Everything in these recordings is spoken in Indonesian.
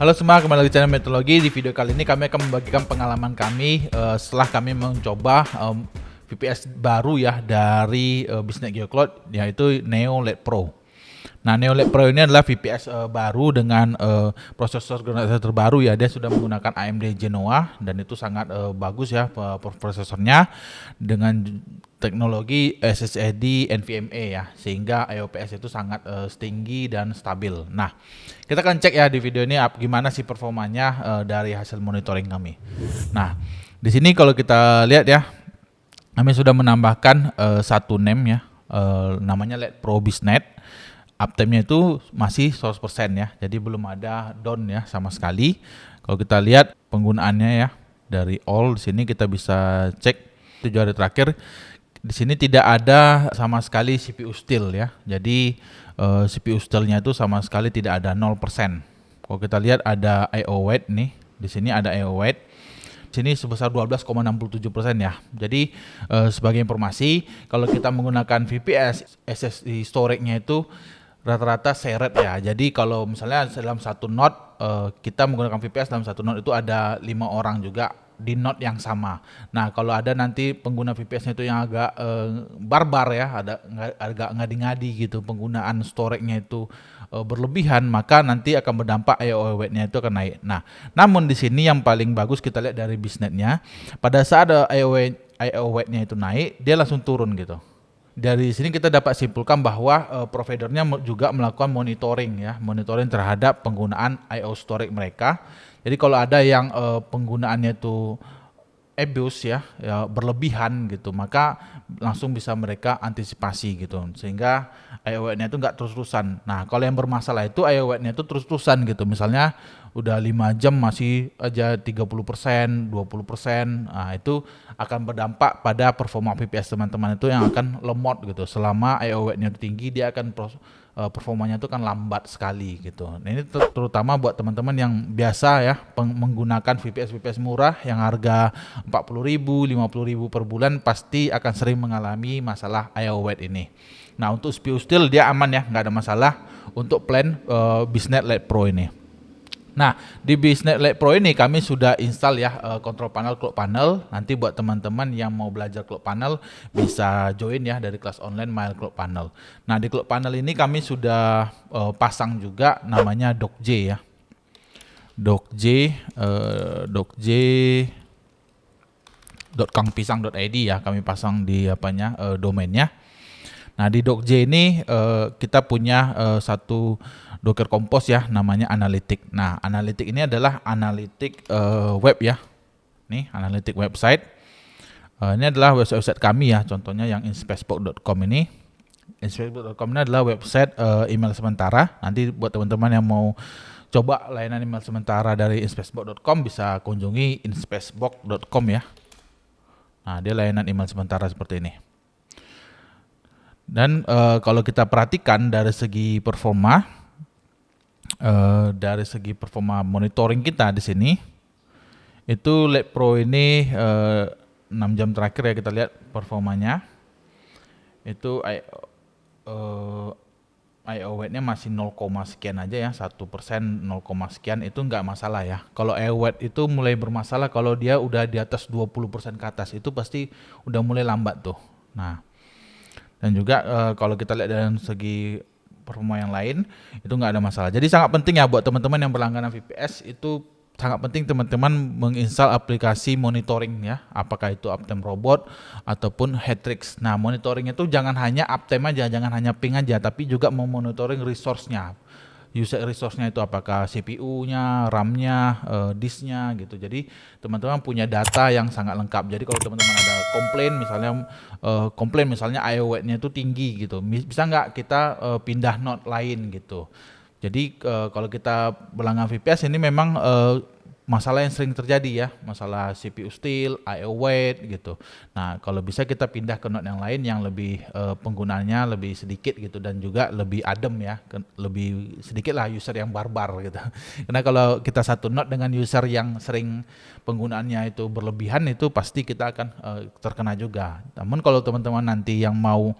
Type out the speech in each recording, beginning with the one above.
Halo semua, kembali lagi di channel Meteorologi. Di video kali ini kami akan membagikan pengalaman kami setelah kami mencoba VPS baru ya dari Bisnet Geocloud, yaitu Neo LED Pro. Nah, Neo LED Pro ini adalah VPS baru dengan prosesor generasi terbaru ya. Dia sudah menggunakan AMD Genoa dan itu sangat bagus ya prosesornya dengan teknologi SSD NVMe ya, sehingga IOPS itu sangat tinggi dan stabil. Nah, kita akan cek ya di video ini gimana sih performanya dari hasil monitoring kami. Nah, di sini kalau kita lihat ya, kami sudah menambahkan satu name ya, namanya LED Pro Bisnet. Uptime-nya itu masih 100% ya, jadi belum ada down ya sama sekali. Kalau kita lihat penggunaannya ya dari all, di sini kita bisa cek 7 hari terakhir. Di sini tidak ada sama sekali CPU still ya. Jadi CPU still-nya itu sama sekali tidak ada 0%. Kalau kita lihat ada I/O weight nih, di sini ada I/O weight. Di sini sebesar 12,67% ya. Jadi sebagai informasi, kalau kita menggunakan VPS, SSD storage-nya itu rata-rata shared ya. Jadi kalau misalnya dalam satu node kita menggunakan VPS dalam satu node itu ada 5 orang juga di node yang sama. Nah, kalau ada nanti pengguna VPS-nya itu yang agak barbar ya, agak ngadi-ngadi gitu, penggunaan storage-nya itu berlebihan, maka nanti akan berdampak I/O weight-nya itu akan naik. Nah, namun di sini yang paling bagus kita lihat dari bisnetnya, pada saat I/O weight-nya itu naik, dia langsung turun gitu. Dari sini kita dapat simpulkan bahwa providernya juga melakukan monitoring terhadap penggunaan I/O storage mereka. Jadi kalau ada yang penggunaannya itu abuse ya berlebihan gitu, maka langsung bisa mereka antisipasi gitu, sehingga I/O weight-nya itu nggak terus-terusan. Nah, kalau yang bermasalah itu I/O weight-nya itu terus-terusan gitu, misalnya udah 5 jam masih aja 30%, 20%, nah itu akan berdampak pada performa VPS teman-teman itu yang akan lemot gitu. Selama I/O weight-nya tinggi, dia akan performanya itu kan lambat sekali gitu. Nah, ini terutama buat teman-teman yang biasa ya menggunakan VPS murah yang harga 40.000, 50.000 per bulan, pasti akan sering mengalami masalah I/O weight ini. Nah, untuk CPU still dia aman ya, nggak ada masalah untuk plan Bisnet LED Pro ini. Nah, di Bisnet LED Pro ini kami sudah install ya control panel, clock panel. Nanti buat teman-teman yang mau belajar clock panel bisa join ya dari kelas online My Clock Panel. Nah, di clock panel ini kami sudah pasang juga namanya docj ya. docj.kangpisang.id ya, kami pasang di domainnya. Nah, di docj ini kita punya satu Docker Compose ya, namanya Analytic. Nah, Analytic ini adalah Analytic web ya. Nih, Analytic website. Ini adalah website kami ya, contohnya yang inspecebox.com ini. Inspecebox.com ini adalah website email sementara. Nanti buat teman-teman yang mau coba layanan email sementara dari inspecebox.com bisa kunjungi inspecebox.com ya. Nah, dia layanan email sementara seperti ini. Dan kalau kita perhatikan dari segi performa, monitoring kita di sini, itu LED Pro ini 6 jam terakhir ya kita lihat performanya. Itu I/O weight-nya masih 0, sekian aja ya, 1%, 0, sekian itu nggak masalah ya. Kalau I/O weight itu mulai bermasalah kalau dia udah di atas 20% ke atas, itu pasti udah mulai lambat tuh. Nah, dan juga kalau kita lihat dari segi performa yang lain itu nggak ada masalah. Jadi sangat penting ya buat teman-teman yang berlangganan VPS, itu sangat penting teman-teman menginstal aplikasi monitoring ya, apakah itu Uptime Robot ataupun Hetrix. Nah, monitoring itu jangan hanya uptime aja, jangan hanya ping aja, tapi juga memonitoring resource-nya. User resource-nya itu apakah CPU-nya, RAM-nya, disk-nya gitu. Jadi teman-teman punya data yang sangat lengkap. Jadi kalau teman-teman ada komplain misalnya I/O weight-nya itu tinggi gitu, bisa nggak kita pindah node lain gitu. Jadi kalau kita berlangganan VPS ini memang masalah yang sering terjadi ya, masalah CPU still, I/O weight gitu. Nah, kalau bisa kita pindah ke node yang lain yang lebih penggunaannya lebih sedikit gitu, dan juga lebih adem ya, lebih sedikit lah user yang barbar gitu. Karena kalau kita satu node dengan user yang sering penggunaannya itu berlebihan, itu pasti kita akan terkena juga. Namun kalau teman-teman nanti yang mau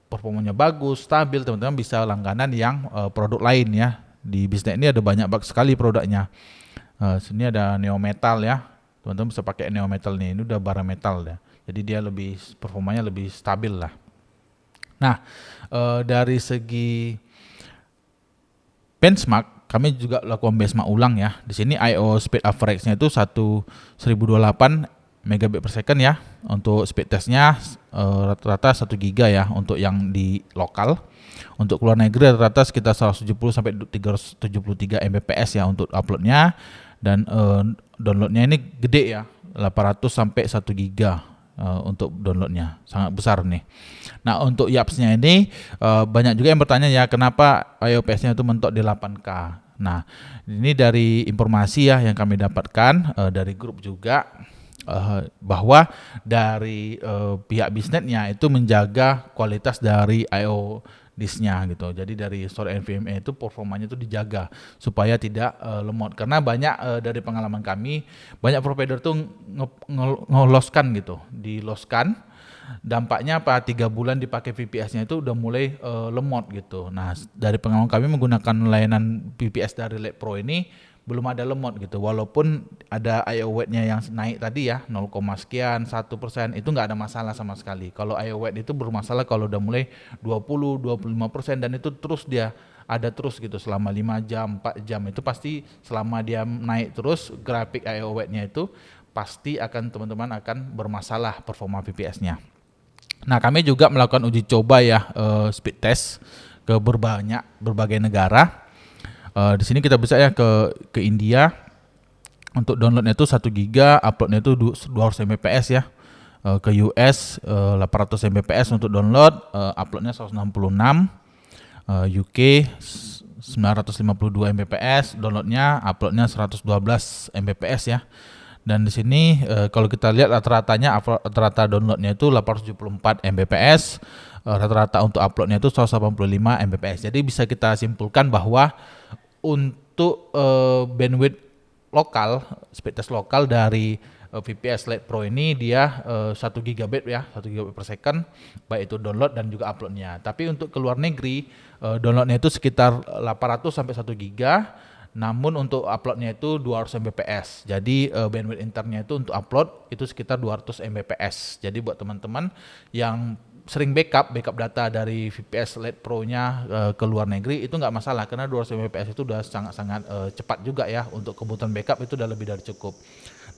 performanya bagus, stabil, teman-teman bisa langganan yang produk lain ya. Di Bisnet ini ada banyak sekali produknya. Sini ada Neo Metal ya. Teman-teman bisa pakai Neo Metal nih. Ini udah bara metal ya. Jadi dia lebih performanya lebih stabil lah. Nah, dari segi benchmark kami juga lakukan benchmark ulang ya. Di sini I/O speed average-nya itu 1028 megabit per second ya. Untuk speed testnya rata-rata 1 giga ya untuk yang di lokal. Untuk luar negeri rata-rata sekitar 170 sampai 373 Mbps ya untuk uploadnya, dan downloadnya ini gede ya, 800 sampai 1 giga untuk downloadnya, sangat besar nih. Nah untuk YAPS-nya ini banyak juga yang bertanya ya kenapa IOPS-nya itu mentok di 8K. Nah ini dari informasi ya yang kami dapatkan dari grup juga, bahwa dari pihak bisnetnya itu menjaga kualitas dari I/O disknya gitu. Jadi dari storage NVMe itu performanya itu dijaga supaya tidak lemot. Karena banyak dari pengalaman kami, banyak provider tuh ngeloskan gitu, diloskan. Dampaknya apa? 3 bulan dipakai VPS-nya itu udah mulai lemot gitu. Nah dari pengalaman kami menggunakan layanan VPS dari Lite Pro ini belum ada lemot gitu, walaupun ada I/O weight-nya yang naik tadi ya 0, sekian 1%, itu nggak ada masalah sama sekali. Kalau I/O weight itu bermasalah kalau udah mulai 20-25%, dan itu terus dia ada terus gitu selama 5 jam 4 jam, itu pasti selama dia naik terus grafik I/O weight-nya itu pasti akan teman-teman akan bermasalah performa VPS-nya. Nah kami juga melakukan uji coba ya speed test ke berbagai negara. Di sini kita bisa ya ke India, untuk downloadnya itu 1 giga, uploadnya itu 200 Mbps ya. Ke US 800 Mbps untuk download, uploadnya 166. UK 952 Mbps, downloadnya, uploadnya 112 Mbps ya. Dan di sini kalau kita lihat rata-rata downloadnya itu 874 Mbps, rata-rata untuk uploadnya itu 185 Mbps. Jadi bisa kita simpulkan bahwa untuk bandwidth lokal, speed test lokal dari VPS Lite Pro ini dia 1 gigabit ya, 1 gigabit per second, baik itu download dan juga uploadnya. Tapi untuk ke luar negeri downloadnya itu sekitar 800 sampai 1 giga, namun untuk uploadnya itu 200 Mbps. Jadi bandwidth internnya itu untuk upload itu sekitar 200 Mbps. Jadi buat teman-teman yang sering backup data dari VPS Lite Pro-nya ke luar negeri itu nggak masalah, karena 200 Mbps itu udah sangat-sangat cepat juga ya, untuk kebutuhan backup itu udah lebih dari cukup.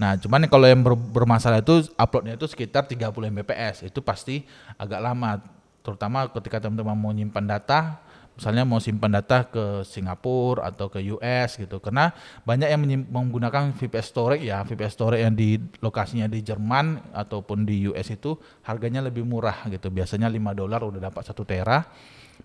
Nah cuman kalau yang bermasalah itu uploadnya itu sekitar 30 Mbps, itu pasti agak lama, terutama ketika teman-teman mau nyimpan data, misalnya mau simpan data ke Singapura atau ke US gitu, karena banyak yang menggunakan VPS storage ya, VPS storage yang di lokasinya di Jerman ataupun di US itu harganya lebih murah gitu, biasanya $5 udah dapat 1 tera.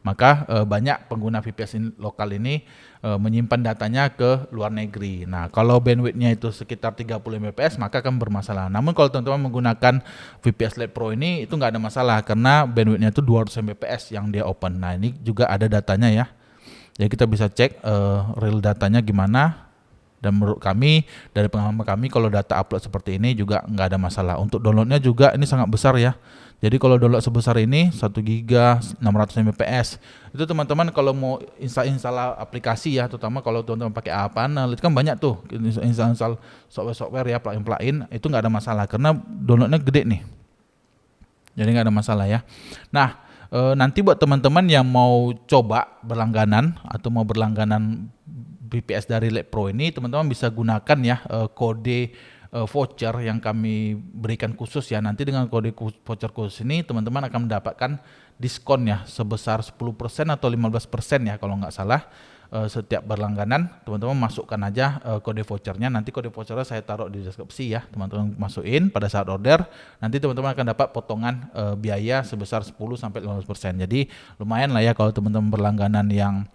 Maka banyak pengguna VPS lokal ini menyimpan datanya ke luar negeri. Nah kalau bandwidthnya itu sekitar 30 Mbps maka akan bermasalah. Namun kalau teman-teman menggunakan VPS Lite Pro ini itu nggak ada masalah, karena bandwidthnya itu 200 Mbps yang dia open. Nah ini juga ada datanya ya, jadi kita bisa cek real datanya gimana. Dan menurut kami, dari pengalaman kami, kalau data upload seperti ini juga nggak ada masalah. Untuk downloadnya juga ini sangat besar ya. Jadi kalau download sebesar ini 1 giga 600 Mbps, itu teman-teman kalau mau install aplikasi ya, terutama kalau teman-teman pakai Panel, itu kan banyak tuh install software ya, plugin itu nggak ada masalah karena downloadnya gede nih. Jadi nggak ada masalah ya. Nah nanti buat teman-teman yang mau coba berlangganan atau mau berlangganan VPS dari Lite Pro ini, teman-teman bisa gunakan ya kode voucher yang kami berikan khusus ya. Nanti dengan kode voucher khusus ini teman-teman akan mendapatkan diskon ya sebesar 10% atau 15% ya kalau nggak salah. Setiap berlangganan teman-teman masukkan aja kode vouchernya, nanti kode vouchernya saya taruh di deskripsi ya, teman-teman masukin pada saat order, nanti teman-teman akan dapat potongan biaya sebesar 10-15%. Jadi lumayan lah ya kalau teman-teman berlangganan yang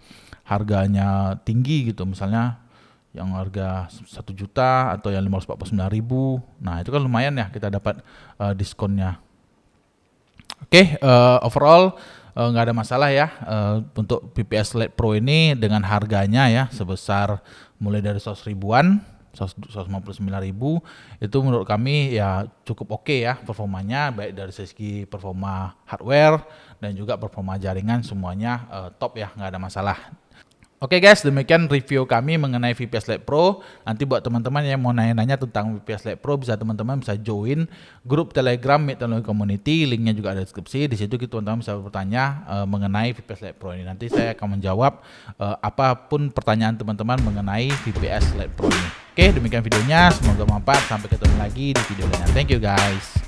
harganya tinggi gitu, misalnya yang harga 1 juta atau yang 549.000, nah itu kan lumayan ya kita dapat diskonnya. Oke, overall nggak ada masalah ya untuk VPS Lite Pro ini dengan harganya ya sebesar mulai dari 100 ribuan, 159.000, itu menurut kami ya cukup oke ya performanya, baik dari segi performa hardware dan juga performa jaringan, semuanya top ya, nggak ada masalah. Oke guys, demikian review kami mengenai VPS Lite Pro. Nanti buat teman-teman yang mau nanya-nanya tentang VPS Lite Pro, teman-teman bisa join grup Telegram Mid Teknologi Community, linknya juga ada di deskripsi. Di situ teman-teman bisa bertanya mengenai VPS Lite Pro ini. Nanti saya akan menjawab apapun pertanyaan teman-teman mengenai VPS Lite Pro ini. Oke, demikian videonya. Semoga bermanfaat. Sampai ketemu lagi di video lainnya. Thank you guys.